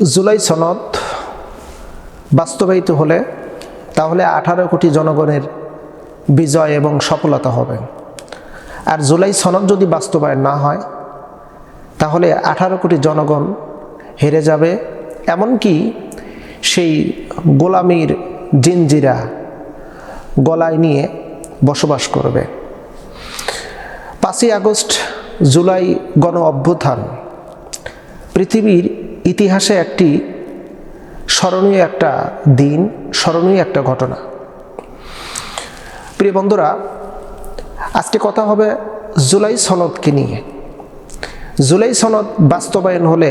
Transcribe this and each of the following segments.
জুলাই সনদ বাস্তবায়িত হলে তাহলে 18 কোটি জনগণের বিজয় এবং সফলতা হবে। আর জুলাই সনদ যদি বাস্তবায়ন না হয় তাহলে 18 কোটি জনগণ হেরে যাবে, এমনকি সেই গোলামির জিনজিরা গলায় নিয়ে বসবাস করবে। 5ই আগস্ট জুলাই গণ অভ্যুত্থান পৃথিবীর ইতিহাসে একটি স্মরণীয় একটা দিন, স্মরণীয় একটা ঘটনা। প্রিয় বন্ধুরা, আজকে কথা হবে জুলাই সনদকে নিয়ে। জুলাই সনদ বাস্তবায়ন হলে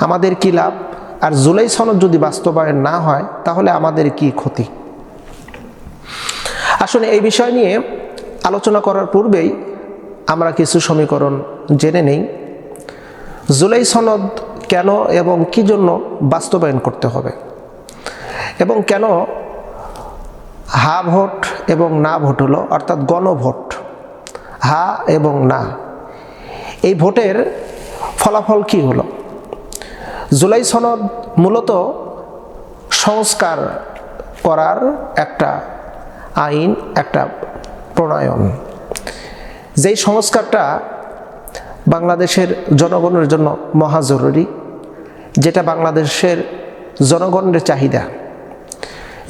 আমাদের কি লাভ, আর জুলাই সনদ যদি বাস্তবায়ন না হয় তাহলে আমাদের কি ক্ষতি। আসলে এই বিষয় নিয়ে আলোচনা করার পূর্বেই আমরা কিছু সমীকরণ জেনে নেই। জুলাই সনদ কেন এবং কি জন্য বাস্তবায়ন করতে হবে, এবং কেন হা ভোট এবং না ভোট হলো, অর্থাৎ গণভোট, হা এবং না, এই ভোটের ফলাফল কি হলো। জুলাই সনদ মূলত সংস্কার করার একটা আইন, একটা প্রণয়ন, যেই সংস্কারটা বাংলাদেশের জনগণের জন্য মহা জরুরি, যেটা বাংলাদেশের জনগণের চাহিদা।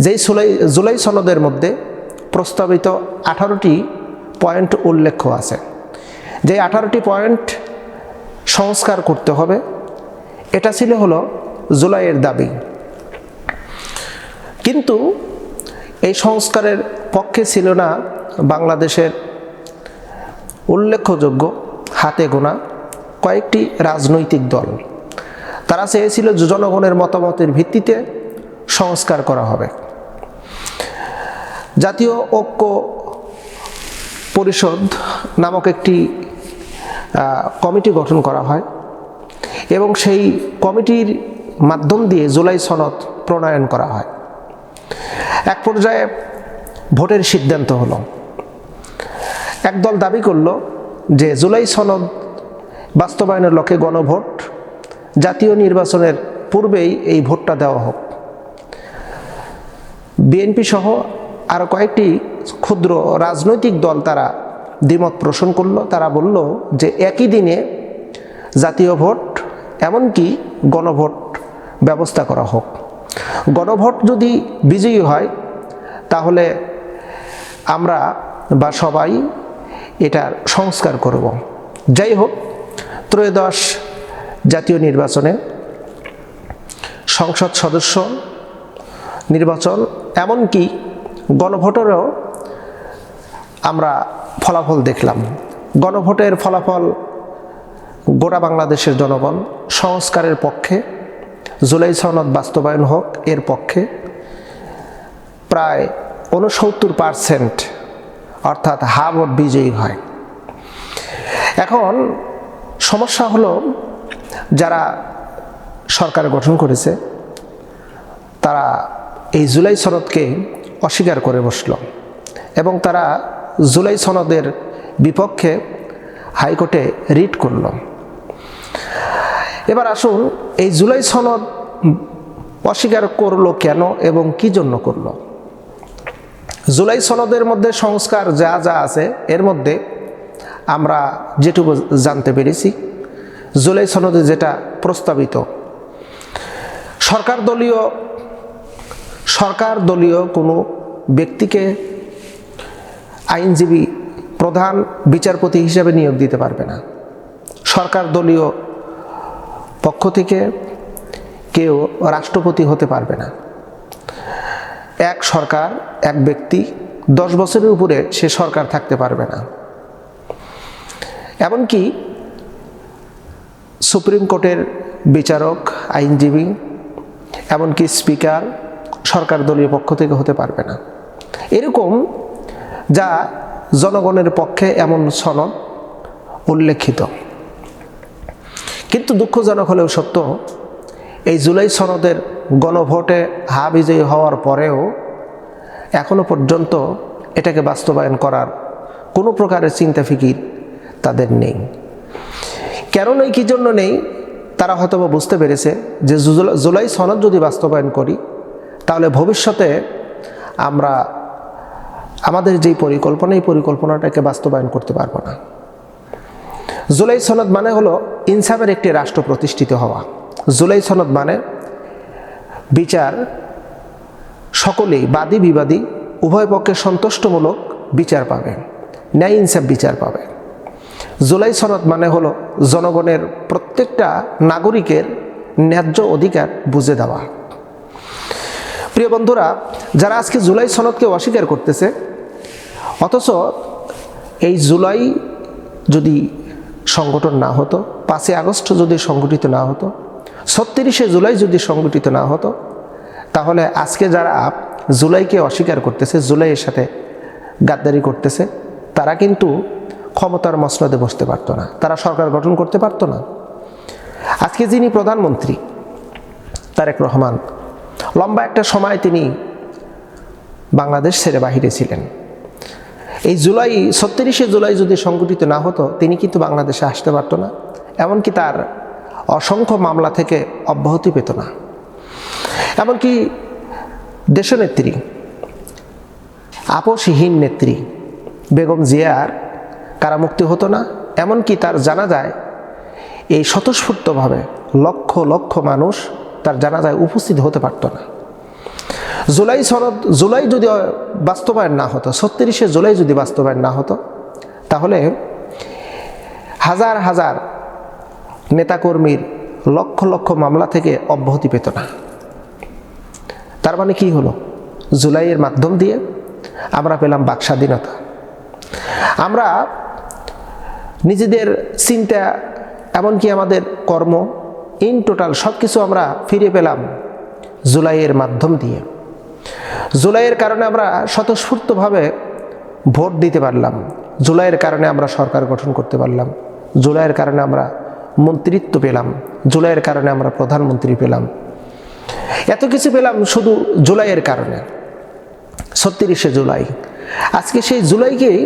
যেই জুলাই সনদের মধ্যে প্রস্তাবিত 18টি পয়েন্ট উল্লেখ আছে, যে 18টি পয়েন্ট সংস্কার করতে হবে, এটা ছিল হলো জুলাইয়ের দাবি। কিন্তু এই সংস্কারের পক্ষে ছিল না বাংলাদেশের উল্লেখযোগ্য হাতে গোনা কয়েকটি রাজনৈতিক দল। তারা চেয়েছিল জনগণের মতামতের ভিত্তিতে সংস্কার করা হবে। জাতীয় ঐক্য পরিষদ নামক একটি কমিটি গঠন করা হয় এবং সেই কমিটির মাধ্যম দিয়ে জুলাই সনদ প্রণয়ন করা হয়। এক পর্যায়ে ভোটের সিদ্ধান্ত হলো। একদল দাবি করল যে জুলাই সনদ বাস্তবায়নের লক্ষ্যে গণভোট, জাতীয় নির্বাচনের পূর্বেই এই ভোটটা দেওয়া হোক। বিএনপি সহ আরও কয়েকটি ক্ষুদ্র রাজনৈতিক দল তারা দ্বিমত পোষণ করল। তারা বলল যে একই দিনে জাতীয় ভোট এমনকি গণভোট ব্যবস্থা করা হোক। গণভোট যদি বিজয়ী হয় তাহলে আমরা বা সবাই এটার সংস্কার করব। যাই হোক, ত্রয়োদশ জাতীয় নির্বাচনে সংসদ সদস্য নির্বাচন, এমনকি গণভোটেরও আমরা ফলাফল দেখলাম। গণভোটের ফলাফল গোটা বাংলাদেশের জনগণ সংস্কারের পক্ষে, জুলাই সনদ বাস্তবায়ন হোক এর পক্ষে প্রায় 69%, অর্থাৎ হা ভোট বিজয়ী হয়। এখন সমস্যা হলো, যারা সরকার গঠন করেছে তারা এই জুলাই সনদকে অস্বীকার করে বসল এবং তারা জুলাই সনদের বিপক্ষে হাইকোর্টে রিট করল। এবার আসুন, এই জুলাই সনদ অস্বীকার করলো কেন এবং কি জন্য করলো। জুলাই সনদের মধ্যে সংস্কার যা যা আছে এর মধ্যে আমরা যেটুকু জানতে পেরেছি, জুলাই সনদে যেটা প্রস্তাবিত, সরকার দলীয় কোনো ব্যক্তিকে আইনজীবী প্রধান বিচারপতি হিসেবে নিয়োগ দিতে পারবে না। সরকার দলীয় পক্ষ থেকে কেউ রাষ্ট্রপতি হতে পারবে না। এক সরকার, এক ব্যক্তি 10 বছরের উপরে সে সরকার থাকতে পারবে না। এমনকি সুপ্রিম কোর্টের বিচারক, আইনজীবী, এমনকি স্পিকার সরকার দলীয় পক্ষ থেকে হতে পারবে না। এরকম যা জনগণের পক্ষে এমন সনদ উল্লেখিত। কিন্তু দুঃখজনক হলেও সত্য, এই জুলাই সনদের গণভোটে হা বিজয়ী হওয়ার পরেও এখনো পর্যন্ত এটাকে বাস্তবায়ন করার কোনো প্রকারের চিন্তা ফিকির তাদের নেই। কেন নেই, কী জন্য নেই, তারা হয়তো বুঝতে পেরেছে যে জুলাই সনদ যদি বাস্তবায়ন করি তাহলে ভবিষ্যতে আমরা আমাদের যেই পরিকল্পনা, এই পরিকল্পনাটাকে বাস্তবায়ন করতে পারবো না। জুলাই সনদ মানে হলো ইনসাফের একটি রাষ্ট্র প্রতিষ্ঠিত হওয়া। জুলাই সনদ মানে বিচার সকলেই, বাদী বিবাদী উভয় পক্ষে সন্তুষ্টমূলক বিচার পাবে, ন্যায় ইনসাফ বিচার পাবে। জুলাই সনদ মানে হলো জনগণের প্রত্যেকটা নাগরিকের ন্যায্য অধিকার বুঝে দেওয়া। প্রিয় বন্ধুরা, যারা আজকে জুলাই সনদকে অস্বীকার করতেছে, অথচ এই জুলাই যদি সংগঠন না হতো, 5ই আগস্ট যদি সংগঠিত না হতো, 36শে জুলাই যদি সংগঠিত না হতো, তাহলে আজকে যারা জুলাইকে অস্বীকার করতেছে, জুলাইয়ের সাথে গাদ্দারি করতেছে, তারা কিন্তু ক্ষমতার মসনদে বসতে পারতো না, তারা সরকার গঠন করতে পারতো না। আজকে যিনি প্রধানমন্ত্রী তারেক রহমান, লম্বা একটা সময় তিনি বাংলাদেশ ছেড়ে বাহিরে ছিলেন। এই 36শে জুলাই যদি সংগঠিত না হতো, তিনি কিন্তু বাংলাদেশে আসতে পারতো না, এমনকি তার অসংখ্য মামলা থেকে অব্যাহতি পেত না। এমনকি দেশনেত্রী, আপসহীন নেত্রী বেগম জিয়ার কারামুক্তি হতো না, এমনকি তার জানাজায় এই স্বতঃস্ফূর্তভাবে লক্ষ লক্ষ মানুষ তার জানাজায় উপস্থিত হতে পারত না। জুলাই যদি বাস্তবায়ন না হতো, 36শে জুলাই যদি বাস্তবায়ন না হতো, তাহলে হাজার হাজার নেতাকর্মীর লক্ষ লক্ষ মামলা থেকে অব্যাহতি পেত না। তার মানে কি হলো? জুলাইয়ের মাধ্যম দিয়ে আমরা পেলাম বাক স্বাধীনতা। আমরা নিজেদের চিন্তা, এমনকি আমাদের কর্ম, ইন টোটাল সব কিছু আমরা ফিরে পেলাম জুলাইয়ের মাধ্যম দিয়ে। জুলাইয়ের কারণে আমরা স্বতঃস্ফূর্তভাবে ভোট দিতে পারলাম, জুলাইয়ের কারণে আমরা সরকার গঠন করতে পারলাম, জুলাইয়ের কারণে আমরা মন্ত্রিত্ব পেলাম, জুলাইয়ের কারণে আমরা প্রধানমন্ত্রী পেলাম। এত কিছু পেলাম শুধু জুলাইয়ের কারণে। 36শে জুলাই, আজকে সেই জুলাইকেই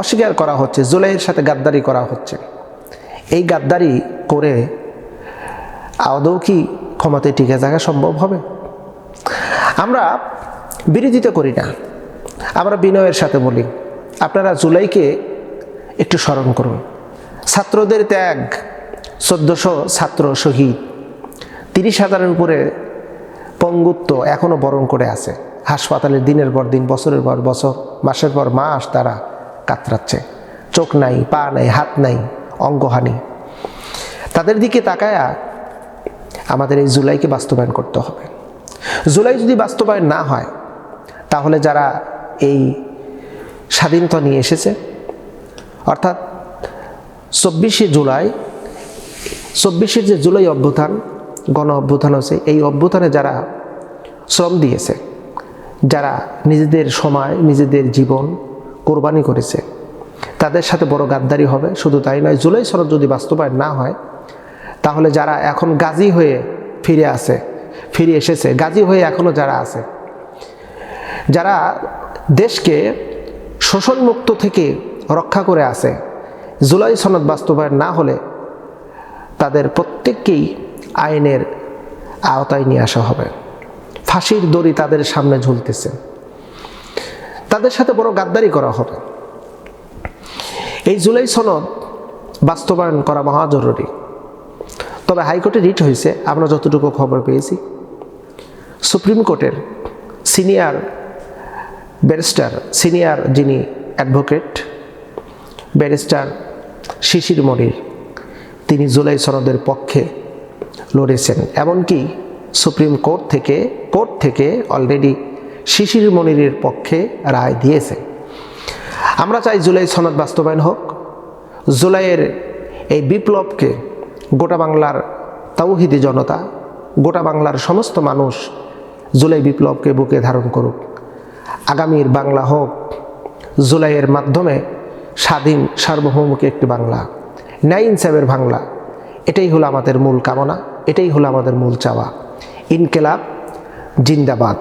অস্বীকার করা হচ্ছে, জুলাইয়ের সাথে গাদ্দারি করা হচ্ছে। এই গাদ্দারি করে আদৌ কি ক্ষমতায় টিকে থাকা সম্ভব হবে? আমরা বিরোধিতা করি না, আমরা বিনয়ের সাথে বলি, আপনারা জুলাইকে একটু স্মরণ করুন। ছাত্রদের ত্যাগ, 1400 ছাত্র শহীদ, 30,000-এর উপরে পঙ্গুত্ব এখনো বরণ করে আছে। হাসপাতালে দিনের পর দিন, বছরের পর বছর, মাসের পর মাস তারা কাতরাচ্ছে। চোখ নাই, পা নাই, হাত নাই, অঙ্গহানি। তাদের দিকে তাকায়া আমাদের এই জুলাইকে বাস্তবায়ন করতে হবে। জুলাই যদি বাস্তবায়ন না হয়, তাহলে যারা এই স্বাধীনতা নিয়ে এসেছে, অর্থাৎ 24শে যে জুলাই অভ্যুত্থান, গণ অভ্যুত্থান হয়েছে, এই অভ্যুত্থানে যারা শ্রম দিয়েছে, যারা নিজেদের সময়, নিজেদের জীবন কোরবানি করেছে, তাদের সাথে বড় গাদ্দারি হবে। শুধু তাই নয়, জুলাই সনদ যদি বাস্তবায়ন না হয়, তাহলে যারা এখন গাজী হয়ে ফিরে এসেছে, গাজী হয়ে এখনও যারা আছে, যারা দেশকে শোষণমুক্ত থেকে রক্ষা করে আছে, জুলাই সনদ বাস্তবায়ন না হলে তাদের প্রত্যেককেই আইনের আওতায় নিয়ে আসা হবে। ফাঁসির দড়ি তাদের সামনে ঝুলতেছে, তাদের সাথে বড় গাদ্দারি করা হবে। এই জুলাই সনদ বাস্তবায়ন করা মহা জরুরি। তবে হাইকোর্টে রিট হয়েছে, আমরা যতটুকু খবর পেয়েছি। সুপ্রিম কোর্টের সিনিয়র ব্যারিস্টার, সিনিয়র যিনি অ্যাডভোকেট ব্যারিস্টার শিশির মনির, তিনি জুলাই সনদের পক্ষে লড়েছেন। এমনকি সুপ্রিম কোর্ট থেকে অলরেডি শিশির মনিরের পক্ষে রায় দিয়েছে। আমরা চাই জুলাই সনদ বাস্তবায়ন হোক। জুলাইয়ের এই বিপ্লবকে গোটা বাংলার তাওহিদি জনতা, গোটা বাংলার সমস্ত মানুষ জুলাই বিপ্লবকে বুকে ধারণ করুক। আগামীর বাংলা হোক জুলাইয়ের মাধ্যমে স্বাধীন সার্বভৌমকে একটি বাংলা, ন্যায় ইনসাফের বাংলা। এটাই হলো আমাদের মূল কামনা, এটাই হলো আমাদের মূল চাওয়া। ইনকিলাব জিন্দাবাদ।